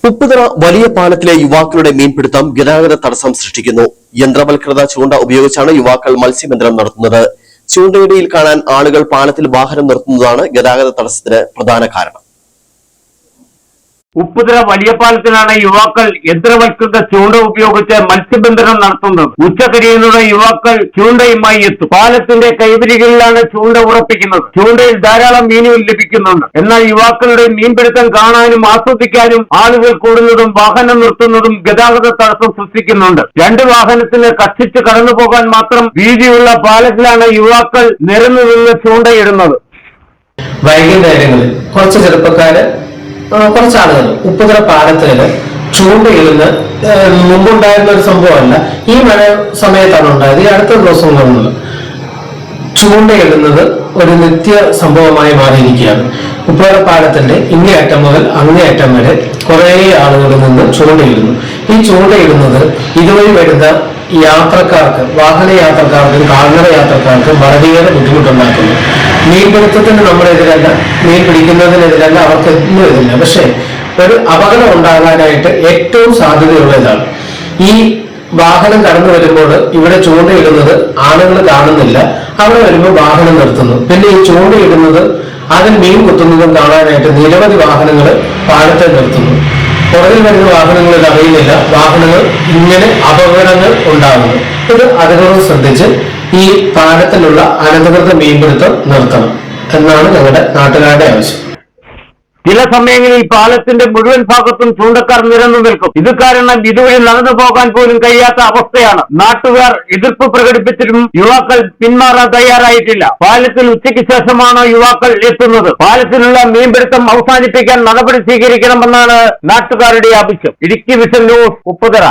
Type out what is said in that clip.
ഉപ്പുതറ വലിയ പാലത്തിലെ യുവാക്കളുടെ മീൻപിടുത്തം ഗതാഗത തടസ്സം സൃഷ്ടിക്കുന്നു. യന്ത്രവൽകൃത ചൂണ്ട ഉപയോഗിച്ചാണ് യുവാക്കൾ മത്സ്യബന്ധനം നടത്തുന്നത്. ചൂണ്ടയിടയിൽ കാണാൻ ആളുകൾ പാലത്തിൽ വാഹനം നിർത്തുന്നതാണ് ഗതാഗത തടസ്സത്തിന് പ്രധാന കാരണം. ഉപ്പുതറ വലിയ പാലത്തിലാണ് യുവാക്കൾ യന്ത്രവൽകൃത ചൂണ്ട ഉപയോഗിച്ച് മത്സ്യബന്ധനം നടത്തുന്നത്. ഉച്ചകരിയുന്ന യുവാക്കൾ ചൂണ്ടയുമായി എത്തും. പാലത്തിന്റെ കൈവരികളിലാണ് ചൂണ്ട ഉറപ്പിക്കുന്നത്. ചൂണ്ടയിൽ ധാരാളം മീനുകൾ ലഭിക്കുന്നുണ്ട്. എന്നാൽ യുവാക്കളുടെ മീൻപിടുത്തം കാണാനും ആസ്വദിക്കാനും ആളുകൾ കൂടുന്നതും വാഹനം നിർത്തുന്നതും ഗതാഗത തടസ്സം സൃഷ്ടിക്കുന്നുണ്ട്. രണ്ട് വാഹനത്തിന് കഷ്ടിച്ച് കടന്നുപോകാൻ മാത്രം വീതിയുള്ള പാലത്തിലാണ് യുവാക്കൾ നിരന്നു നിന്ന് ചൂണ്ടയിടുന്നത്. വൈകുന്നേരങ്ങളിൽ കുറച്ച് ചെറുപ്പക്കാര് കുറച്ചാളുകൾ ഉപ്പുതറ പാലത്തില് ചൂണ്ടയിടുന്ന മുമ്പുണ്ടായിരുന്ന ഒരു സംഭവമല്ല, ഈ മഴ സമയത്താണ് ഉണ്ടായത്. ഈ അടുത്ത ദിവസങ്ങളിൽ ചൂണ്ടയിടുന്നത് ഒരു നിത്യ സംഭവമായി മാറിയിരിക്കുകയാണ്. ഉപ്പുതറ പാലത്തിന്റെ ഇങ്ങേയറ്റം മുതൽ അങ്ങേയറ്റം വരെ കുറെ ആളുകളിൽ നിന്ന് ചൂണ്ടയിടുന്നു. ഈ ചൂണ്ടയിടുന്നത് ഇതുവഴി വരുന്ന യാത്രക്കാർക്ക്, വാഹന യാത്രക്കാർക്കും കാൽനട യാത്രക്കാർക്കും വളരെയേറെ ബുദ്ധിമുട്ടുണ്ടാക്കുന്നു. മീൻപിടുത്തത്തിന് നമ്മളെതിരല്ല, മീൻ പിടിക്കുന്നതിനെതിരല്ല, അവർക്കൊന്നും എതിരില്ല. പക്ഷെ ഒരു അപകടം ഉണ്ടാകാനായിട്ട് ഏറ്റവും സാധ്യതയുള്ള ഇതാണ്. ഈ വാഹനം കടന്നു വരുമ്പോൾ ഇവിടെ ചൂണ്ടയിടുന്നത് ആളുകൾ കാണുന്നില്ല. അവിടെ വരുമ്പോൾ വാഹനം നിർത്തുന്നു. പിന്നെ ഈ ചൂണ്ടയിടുന്നത് അതിൽ മീൻ കുത്തുന്നതും കാണാനായിട്ട് നിരവധി വാഹനങ്ങൾ പാലത്തെ നിർത്തുന്നു. പുറകിൽ വരുന്ന വാഹനങ്ങളിൽ അറിയുന്നില്ല, വാഹനങ്ങൾ ഇങ്ങനെ അപകടങ്ങൾ ഉണ്ടാകുന്നു. ഇത് അധികൃതർ ശ്രദ്ധിച്ച് ഈ പാലത്തിലുള്ള അനധികൃത മീൻപിടുത്തം നിർത്തണം എന്നാണ് ഞങ്ങളുടെ നാട്ടുകാരുടെ ആവശ്യം. ചില സമയങ്ങളിൽ പാലത്തിന്റെ മുഴുവൻ ഭാഗത്തും ചൂണ്ടക്കാർ നിരന്നു നിൽക്കും. ഇത് കാരണം ഇതുവഴി നടന്നു പോകാൻ പോലും കഴിയാത്ത അവസ്ഥയാണ്. നാട്ടുകാർ എതിർപ്പ് പ്രകടിപ്പിച്ചിട്ടും യുവാക്കൾ പിന്മാറാൻ തയ്യാറായിട്ടില്ല. പാലത്തിൽ ഉച്ചയ്ക്ക് ശേഷമാണ് യുവാക്കൾ എത്തുന്നത്. പാലത്തിലുള്ള മീൻപിടുത്തം അവസാനിപ്പിക്കാൻ നടപടി സ്വീകരിക്കണമെന്നാണ് നാട്ടുകാരുടെ ആവശ്യം. Idukki vision news, Upputhara.